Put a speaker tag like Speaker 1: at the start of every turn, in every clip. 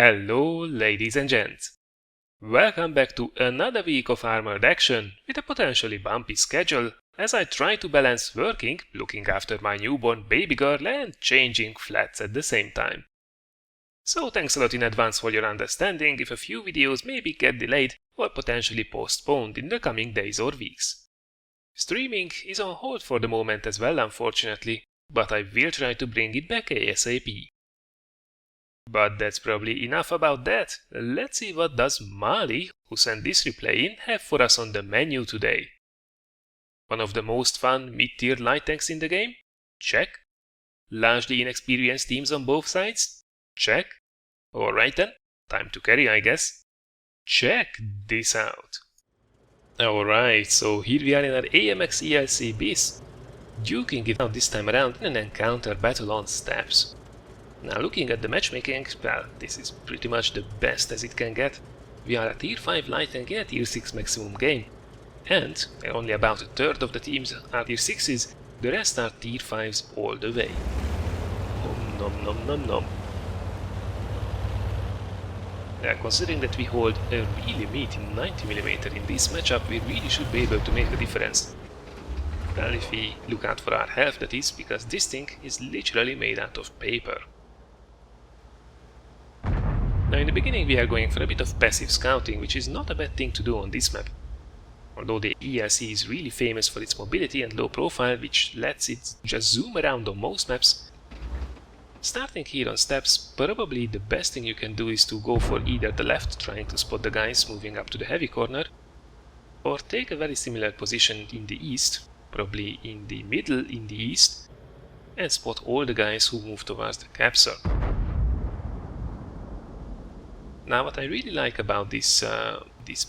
Speaker 1: Hello, ladies and gents. Welcome back to another week of armored action with a potentially bumpy schedule as I try to balance working, looking after my newborn baby girl and changing flats at the same time. So thanks a lot in advance for your understanding if a few videos maybe get delayed or potentially postponed in the coming days or weeks. Streaming is on hold for the moment as well, unfortunately, but I will try to bring it back ASAP. But that's probably enough about that. Let's see what does Mali, who sent this replay in, have for us on the menu today. One of the most fun mid-tier light tanks in the game? Check. Largely inexperienced teams on both sides? Check. Alright then, time to carry, I guess. Check this out. Alright, so here we are in our AMX ELC BIS, duking it out this time around in an encounter battle on steps. Now looking at the matchmaking, well, this is pretty much the best as it can get. We are a tier 5 light tank in a tier 6 maximum game. And only about a third of the teams are tier 6s, the rest are tier 5s all the way. Nom nom nom nom. Considering that we hold a really meaty 90mm in this matchup, we really should be able to make a difference. Well, if we look out for our health, that is, because this thing is literally made out of paper. Now in the beginning we are going for a bit of passive scouting, which is not a bad thing to do on this map. Although the ELC is really famous for its mobility and low profile, which lets it just zoom around on most maps. Starting here on steps, probably the best thing you can do is to go for either the left, trying to spot the guys moving up to the heavy corner, or take a very similar position in the east, probably in the middle in the east, and spot all the guys who move towards the capsule. Now what I really like about this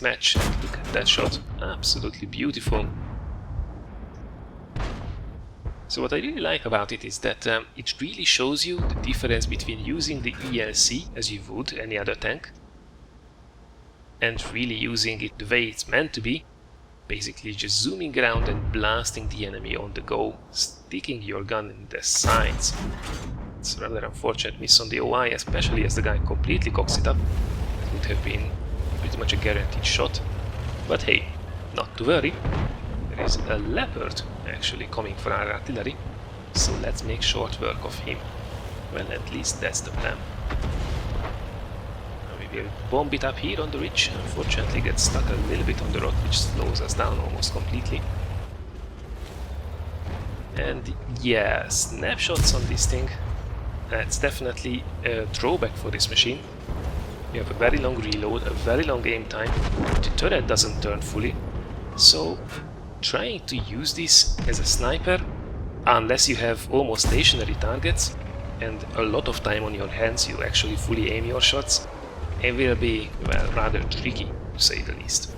Speaker 1: match, look at that shot, absolutely beautiful. So what I really like about it is that it really shows you the difference between using the ELC as you would any other tank and really using it the way it's meant to be, basically just zooming around and blasting the enemy on the go, sticking your gun in the sides. It's a rather unfortunate miss on the OI, especially as the guy completely cocks it up. It would have been pretty much a guaranteed shot. But hey, not to worry. There is a leopard actually coming for our artillery, so let's make short work of him. Well, at least that's the plan. Now we will bomb it up here on the ridge. Unfortunately get stuck a little bit on the rock, which slows us down almost completely. And yeah, snapshots on this thing. That's definitely a drawback for this machine. You have a very long reload, a very long aim time, the turret doesn't turn fully, so trying to use this as a sniper, unless you have almost stationary targets and a lot of time on your hands, you actually fully aim your shots, it will be, well, rather tricky, to say the least.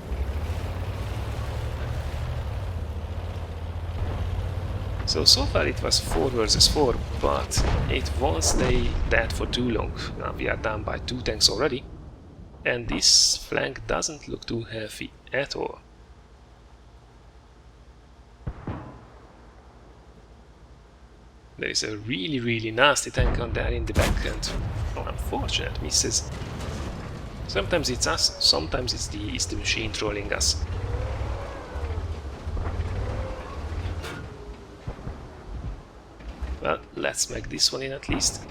Speaker 1: So far it was 4 versus 4, but it won't stay that for too long. Now we are down by 2 tanks already, and this flank doesn't look too healthy at all. There is a really nasty tank on there in the back, and unfortunate misses. Sometimes it's us, sometimes it's the machine trolling us. Well, let's make this one in at least.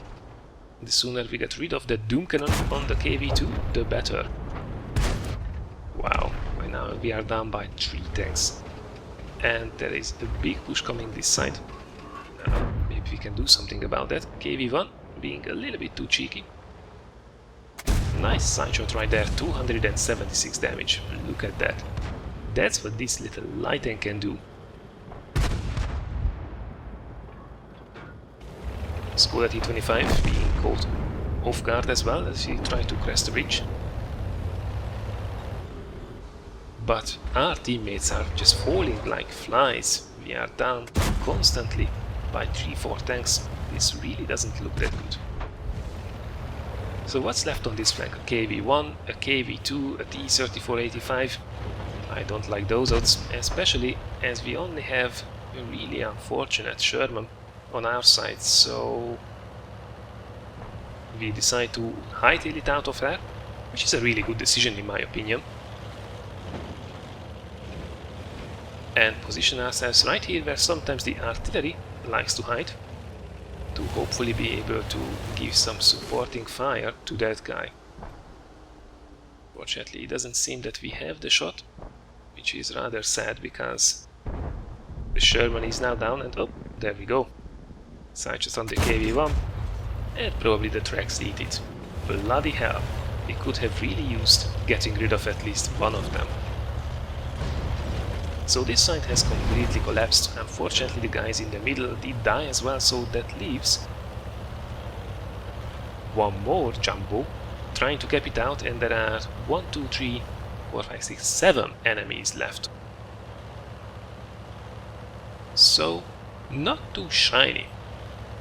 Speaker 1: The sooner we get rid of the Doom Cannon on the KV2, the better. Wow, by now we are down by 3 tanks. And there is a big push coming this side. Maybe we can do something about that. KV1 being a little bit too cheeky. Nice side shot right there, 276 damage. Look at that. That's what this little light tank can do. Skoda T25 being caught off guard as well as he tried to crest the bridge. But our teammates are just falling like flies. We are down constantly by 3-4 tanks. This really doesn't look that good. So what's left on this flank? A KV1, a KV2, a T-3485. I don't like those odds, especially as we only have a really unfortunate Sherman on our side, so we decide to hightail it out of there, which is a really good decision in my opinion. And position ourselves right here where sometimes the artillery likes to hide, to hopefully be able to give some supporting fire to that guy. Fortunately, it doesn't seem that we have the shot, which is rather sad because the Sherman is now down and oh, there we go. Side shot on the KV-1 and probably the tracks eat it. Bloody hell, we could have really used getting rid of at least one of them. So this side has completely collapsed. Unfortunately the guys in the middle did die as well, so that leaves one more jumbo trying to cap it out, and there are 1, 2, 3, 4, 5, 6, 7 enemies left. So not too shiny,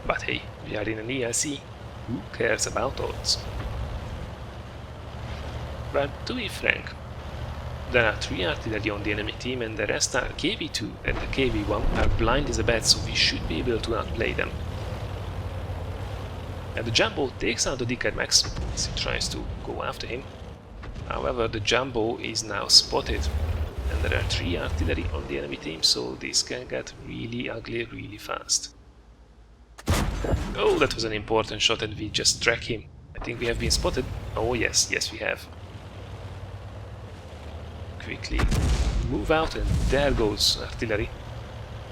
Speaker 1: but hey, we are in an ELC, who cares about odds? But to be frank, there are 3 artillery on the enemy team and the rest are KV-2 and the KV-1 are blind as a bat, so we should be able to outplay them. And the Jumbo takes out the ELC AMX as he tries to go after him. However, the Jumbo is now spotted and there are 3 artillery on the enemy team, so this can get really ugly really fast. Oh, that was an important shot and we just track him. I think we have been spotted. Oh yes, yes we have. Quickly move out and there goes artillery.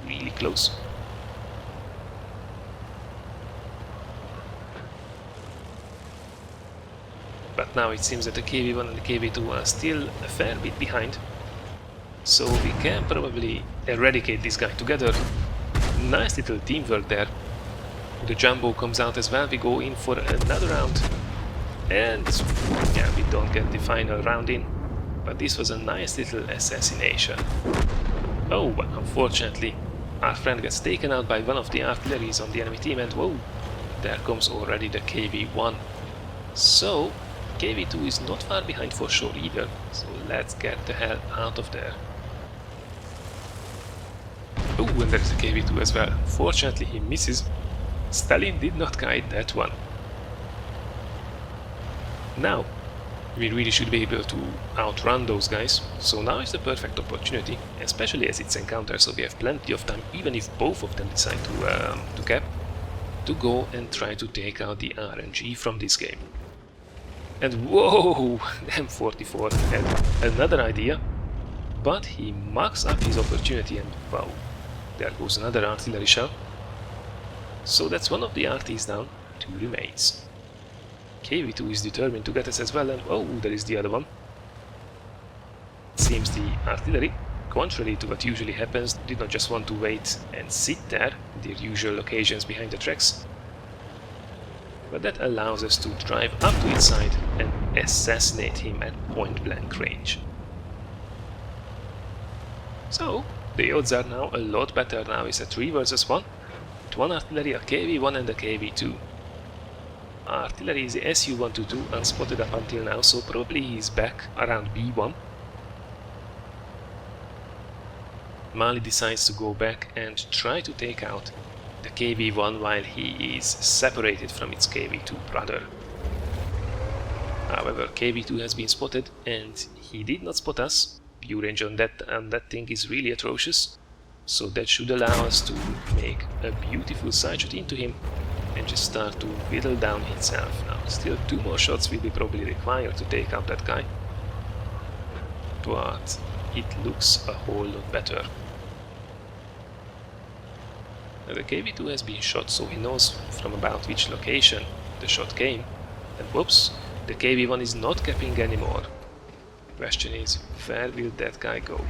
Speaker 1: Really close. But now it seems that the KV-1 and the KV-2 are still a fair bit behind. So we can probably eradicate this guy together. Nice little teamwork there. The Jumbo comes out as well, we go in for another round. And yeah, we don't get the final round in. But this was a nice little assassination. Oh, but unfortunately, our friend gets taken out by one of the artilleries on the enemy team and whoa, there comes already the KV-1. So, KV-2 is not far behind for sure either, so let's get the hell out of there. Oh, and there is a KV-2 as well. Fortunately, he misses. Stalin did not guide that one. Now, we really should be able to outrun those guys, so now is the perfect opportunity, especially as it's encounter, so we have plenty of time, even if both of them decide to cap, to go and try to take out the RNG from this game. And whoa, M44 had another idea, but he mucks up his opportunity and wow, there goes another artillery shell. So that's one of the RTs down, 2 remains. KV-2 is determined to get us as well, and oh, there is the other one. It seems the artillery, contrary to what usually happens, did not just want to wait and sit there in their usual locations behind the tracks, but that allows us to drive up to its side and assassinate him at point blank range. So the odds are now a lot better. Now it's a 3 versus 1, with 1 artillery, a KV-1 and a KV-2. Artillery is the Su-122, unspotted up until now, so probably he's back around B1. Mali decides to go back and try to take out the KV-1 while he is separated from its KV-2 brother. However, KV-2 has been spotted and he did not spot us. View range on that thing is really atrocious, so that should allow us to make a beautiful side shot into him and just start to whittle down himself. Now, still 2 more shots will be probably required to take out that guy, but it looks a whole lot better. Now, the KV-2 has been shot, so he knows from about which location the shot came, and whoops, the KV-1 is not capping anymore. Question is, where will that guy go?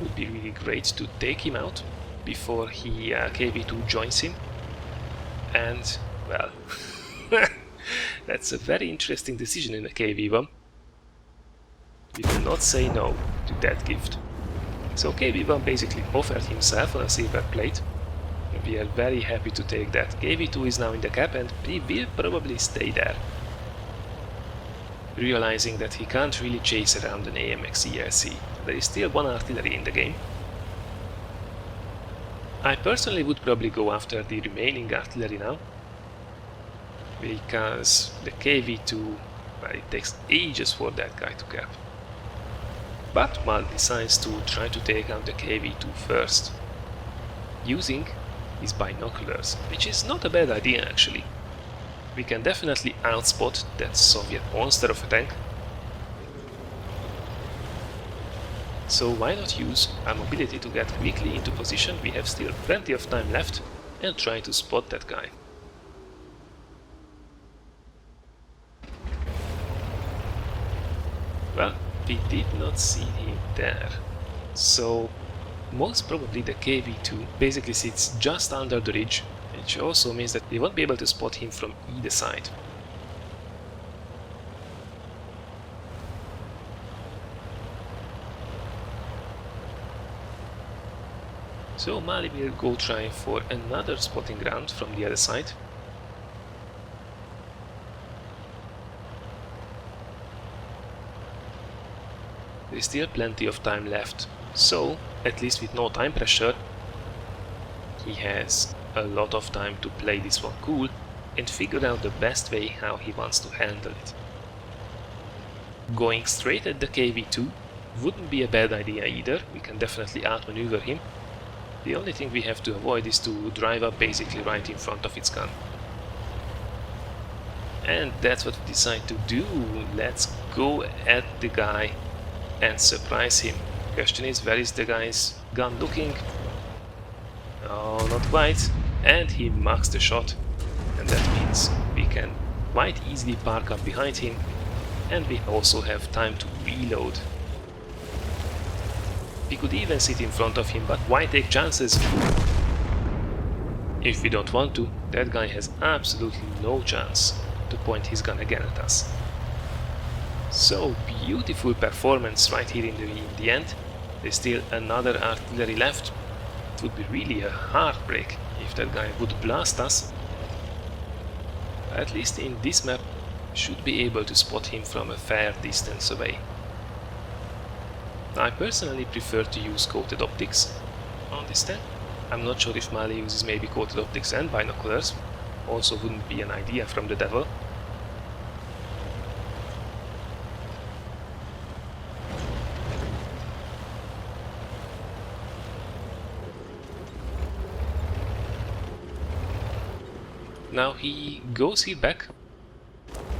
Speaker 1: Would be really great to take him out before he KV-2 joins him, and well, that's a very interesting decision in a KV-1. We will not say no to that gift. So KV-1 basically offered himself on a silver plate. We are very happy to take that. KV-2 is now in the cap and he will probably stay there, realizing that he can't really chase around an AMX ELC. There is still 1 artillery in the game. I personally would probably go after the remaining artillery now, because the KV2, well, it takes ages for that guy to cap. But Mal decides to try to take out the KV2 first, using his binoculars, which is not a bad idea actually. We can definitely outspot that Soviet monster of a tank. So why not use our mobility to get quickly into position? We have still plenty of time left, and try to spot that guy. Well, we did not see him there, so most probably the KV2 basically sits just under the ridge, which also means that we won't be able to spot him from either side. So Mali will go try for another spotting ground from the other side. There is still plenty of time left, so at least with no time pressure, he has a lot of time to play this one cool and figure out the best way how he wants to handle it. Going straight at the KV2 wouldn't be a bad idea either, we can definitely outmaneuver him. The only thing we have to avoid is to drive up basically right in front of its gun. And that's what we decide to do. Let's go at the guy and surprise him. Question is, where is the guy's gun looking? Oh, not quite. And he marks the shot. And that means we can quite easily park up behind him. And we also have time to reload. We could even sit in front of him, but why take chances? If we don't want to, that guy has absolutely no chance to point his gun again at us. So, beautiful performance right here in the end. There's still another artillery left. It would be really a heartbreak if that guy would blast us. At least in this map, should be able to spot him from a fair distance away. I personally prefer to use coated optics on this tank. I'm not sure if Mali uses maybe coated optics and binoculars. Also wouldn't be an idea from the devil. Now he goes here back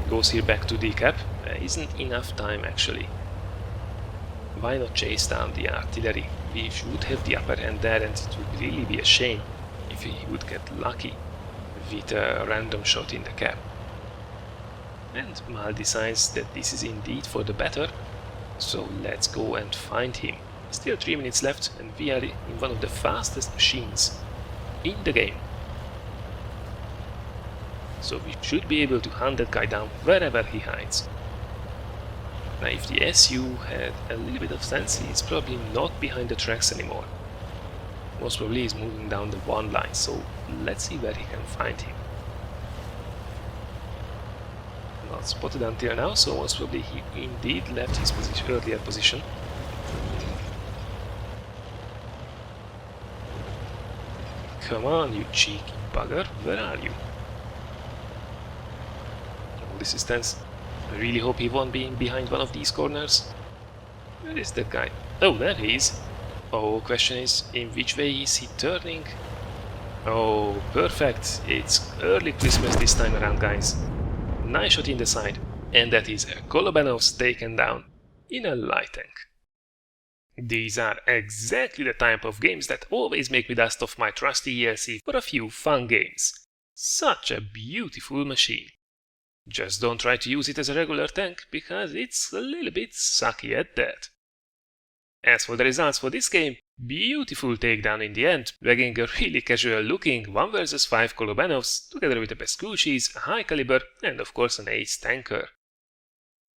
Speaker 1: to decap. Isn't enough time actually. Why not chase down the artillery? We should have the upper hand there, and it would really be a shame if he would get lucky with a random shot in the cap. And Mal decides that this is indeed for the better, so let's go and find him. Still 3 minutes left, and we are in one of the fastest machines in the game. So we should be able to hunt that guy down wherever he hides. Now if the SU had a little bit of sense, he's probably not behind the tracks anymore. Most probably he's moving down the one line, so let's see where he can find him. Not spotted until now, so most probably he indeed left his earlier position. Come on, you cheeky bugger, where are you? All this is tense. I really hope he won't be behind one of these corners. Where is that guy? Oh, there he is. Oh, question is, in which way is he turning? Oh, perfect. It's early Christmas this time around, guys. Nice shot in the side. And that is a Kolobanov's taken down in a light tank. These are exactly the type of games that always make me dust off my trusty ELC for a few fun games. Such a beautiful machine. Just don't try to use it as a regular tank, because it's a little bit sucky at that. As for the results for this game, beautiful takedown in the end, bagging a really casual looking 1 vs 5 Kolobanovs, together with a Pescucci's, a high caliber, and of course an ace tanker.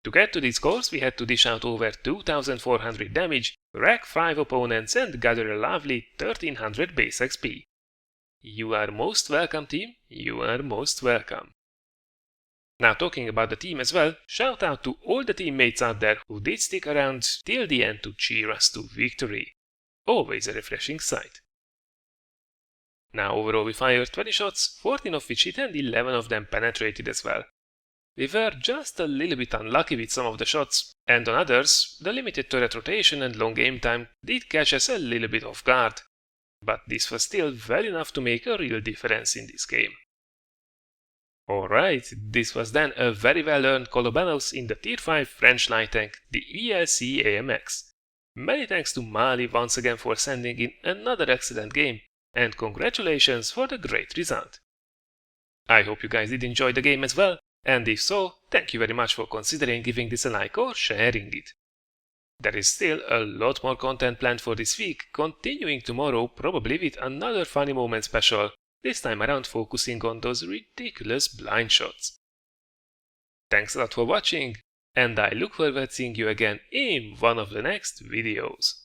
Speaker 1: To get to these scores, we had to dish out over 2400 damage, wreck 5 opponents, and gather a lovely 1300 base XP. You are most welcome, team, you are most welcome. Now talking about the team as well, shout out to all the teammates out there who did stick around till the end to cheer us to victory. Always a refreshing sight. Now overall we fired 20 shots, 14 of which hit and 11 of them penetrated as well. We were just a little bit unlucky with some of the shots, and on others, the limited turret rotation and long aim time did catch us a little bit off guard. But this was still well enough to make a real difference in this game. Alright, this was then a very well earned Colobanos in the Tier 5 French light tank, the ELC AMX. Many thanks to Mali once again for sending in another excellent game, and congratulations for the great result. I hope you guys did enjoy the game as well, and if so, thank you very much for considering giving this a like or sharing it. There is still a lot more content planned for this week, continuing tomorrow probably with another funny moment special, this time around focusing on those ridiculous blind shots. Thanks a lot for watching, and I look forward to seeing you again in one of the next videos.